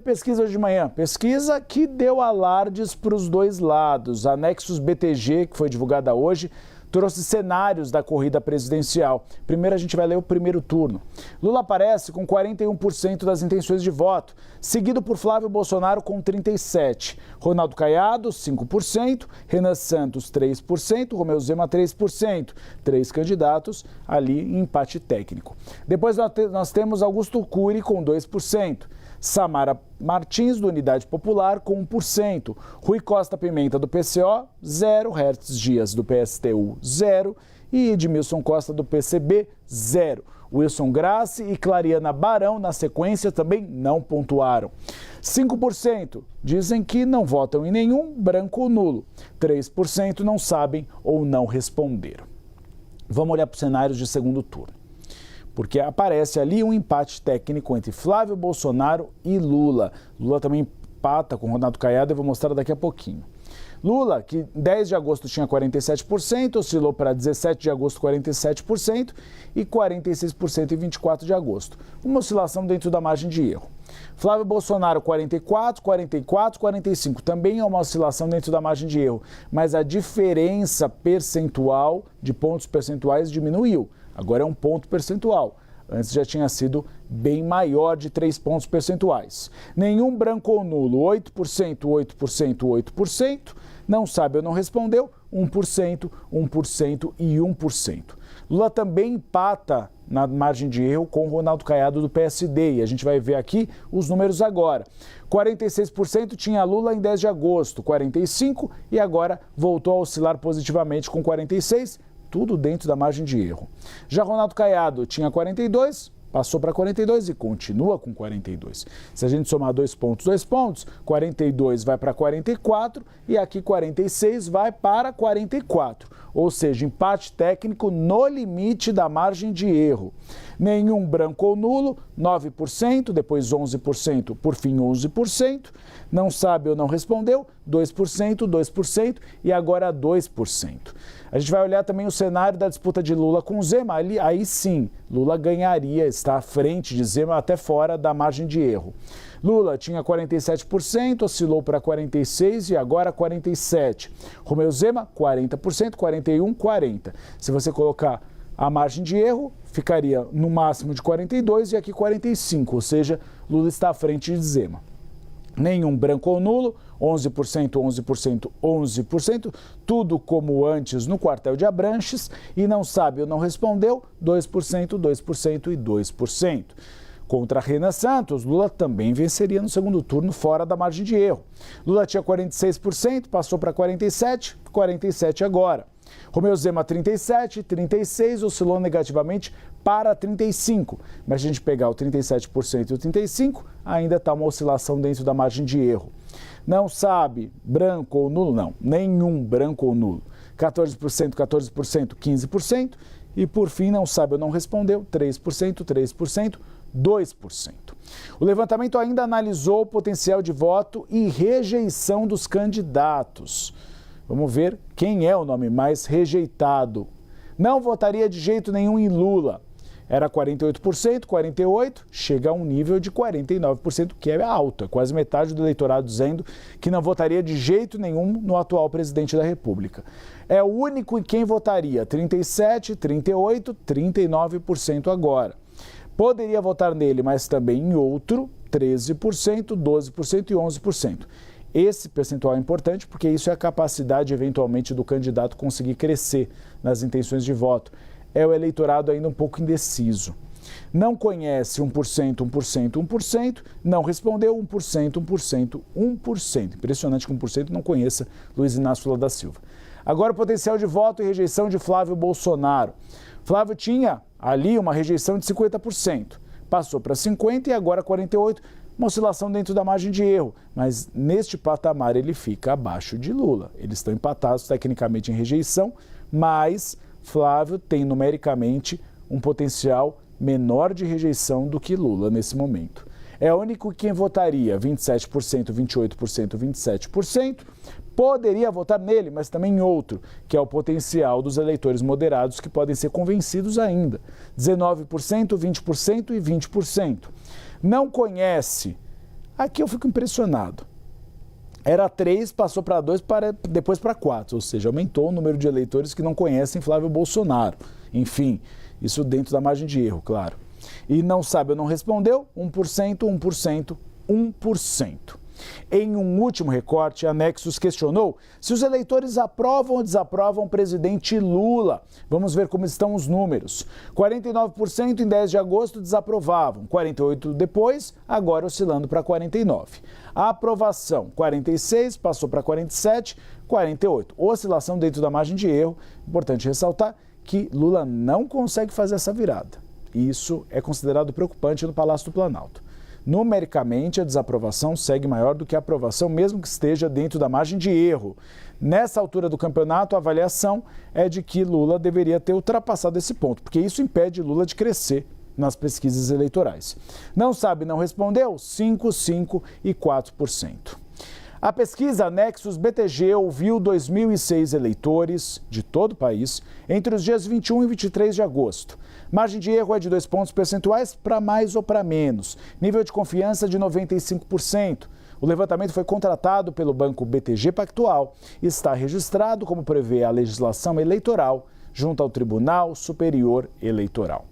Pesquisa hoje de manhã, pesquisa que deu alardes para os dois lados. A Nexus BTG, que foi divulgada hoje, trouxe cenários da corrida presidencial. Primeiro a gente vai ler o primeiro turno. Lula aparece com 41% das intenções de voto, seguido por Flávio Bolsonaro com 37%, Ronaldo Caiado 5%, Renan Santos 3%, Romeu Zema 3%. Três candidatos ali em empate técnico. Depois nós temos Augusto Cury com 2%. Samara Martins, do Unidade Popular, com 1%. Rui Costa Pimenta, do PCO, 0%. Hertz Dias, do PSTU, 0%. E Edmilson Costa, do PCB, 0%. Wilson Grassi e Clariana Barão, na sequência, também não pontuaram. 5% dizem que não votam em nenhum, branco ou nulo. 3% não sabem ou não responderam. Vamos olhar para os cenários de segundo turno. Porque aparece ali um empate técnico entre Flávio Bolsonaro e Lula. Lula também empata com Ronaldo Caiado, eu vou mostrar daqui a pouquinho. Lula, que 10 de agosto tinha 47%, oscilou para 17 de agosto 47% e 46% em 24 de agosto. Uma oscilação dentro da margem de erro. Flávio Bolsonaro 44, 44, 45, também é uma oscilação dentro da margem de erro, mas a diferença percentual de pontos percentuais diminuiu. Agora é um ponto percentual. Antes já tinha sido bem maior de 3 pontos percentuais. Nenhum branco ou nulo, 8%, 8%, 8%. Não sabe ou não respondeu, 1%, 1% e 1%. Lula também empata na margem de erro com Ronaldo Caiado do PSD. E a gente vai ver aqui os números agora. 46% tinha Lula em 10 de agosto, 45% e agora voltou a oscilar positivamente com 46%. Tudo dentro da margem de erro. Já Ronaldo Caiado tinha 42, passou para 42 e continua com 42. Se a gente somar 2 pontos, 42 vai para 44 e aqui 46 vai para 44. Ou seja, empate técnico no limite da margem de erro. Nenhum branco ou nulo, 9%, depois 11%, por fim 11%. Não sabe ou não respondeu, 2%, 2% e agora 2%. A gente vai olhar também o cenário da disputa de Lula com Zema. Aí sim, Lula ganharia, está à frente de Zema até fora da margem de erro. Lula tinha 47%, oscilou para 46% e agora 47%. Romeu Zema, 40%, 41%, 40%. Se você colocar a margem de erro, ficaria no máximo de 42% e aqui 45%, ou seja, Lula está à frente de Zema. Nenhum branco ou nulo, 11%, 11%, 11%, tudo como antes no quartel de Abranches, e não sabe ou não respondeu, 2%, 2% e 2%. Contra Renan Santos, Lula também venceria no segundo turno fora da margem de erro. Lula tinha 46%, passou para 47%, 47% agora. Romeu Zema 37%, 36%, oscilou negativamente para 35%. Mas se a gente pegar o 37% e o 35%, ainda está uma oscilação dentro da margem de erro. Não sabe, branco ou nulo? Não, nenhum branco ou nulo. 14%, 14%, 15%. E por fim, não sabe ou não respondeu, 3%, 3%, 2%. O levantamento ainda analisou o potencial de voto e rejeição dos candidatos. Vamos ver quem é o nome mais rejeitado. Não votaria de jeito nenhum em Lula. Era 48%, 48%, chega a um nível de 49%, que é alto. É quase metade do eleitorado dizendo que não votaria de jeito nenhum no atual presidente da República. É o único em quem votaria, 37%, 38%, 39% agora. Poderia votar nele, mas também em outro, 13%, 12% e 11%. Esse percentual é importante porque isso é a capacidade, eventualmente, do candidato conseguir crescer nas intenções de voto. É o eleitorado ainda um pouco indeciso. Não conhece 1%, 1%, 1%, não respondeu 1%, 1%, 1%. Impressionante que 1% não conheça Luiz Inácio Lula da Silva. Agora o potencial de voto e rejeição de Flávio Bolsonaro. Flávio tinha ali uma rejeição de 50%, passou para 50% e agora 48%. Uma oscilação dentro da margem de erro, mas neste patamar ele fica abaixo de Lula. Eles estão empatados tecnicamente em rejeição, mas Flávio tem numericamente um potencial menor de rejeição do que Lula nesse momento. É o único quem votaria 27%, 28%, 27%. Poderia votar nele, mas também em outro, que é o potencial dos eleitores moderados que podem ser convencidos ainda. 19%, 20% e 20%. Não conhece Aqui eu fico impressionado. Era 3, passou para 2, depois para 4, ou seja, aumentou o número de eleitores que não conhecem Flávio Bolsonaro. Enfim, isso dentro da margem de erro, claro. E não sabe ou não respondeu, 1%, 1%, 1%. Em um último recorte, a Nexus questionou se os eleitores aprovam ou desaprovam o presidente Lula. Vamos ver como estão os números. 49% em 10 de agosto desaprovavam, 48% depois, agora oscilando para 49%. A aprovação, 46%, passou para 47%, 48%. Oscilação dentro da margem de erro. Importante ressaltar que Lula não consegue fazer essa virada. Isso é considerado preocupante no Palácio do Planalto. Numericamente, a desaprovação segue maior do que a aprovação, mesmo que esteja dentro da margem de erro. Nessa altura do campeonato, a avaliação é de que Lula deveria ter ultrapassado esse ponto, porque isso impede Lula de crescer nas pesquisas eleitorais. Não sabe, não respondeu? 5%, 5% e 4%. A pesquisa Nexus BTG ouviu 2.006 eleitores de todo o país entre os dias 21 e 23 de agosto. Margem de erro é de 2 pontos percentuais para mais ou para menos. Nível de confiança de 95%. O levantamento foi contratado pelo banco BTG Pactual e está registrado, como prevê a legislação eleitoral, junto ao Tribunal Superior Eleitoral.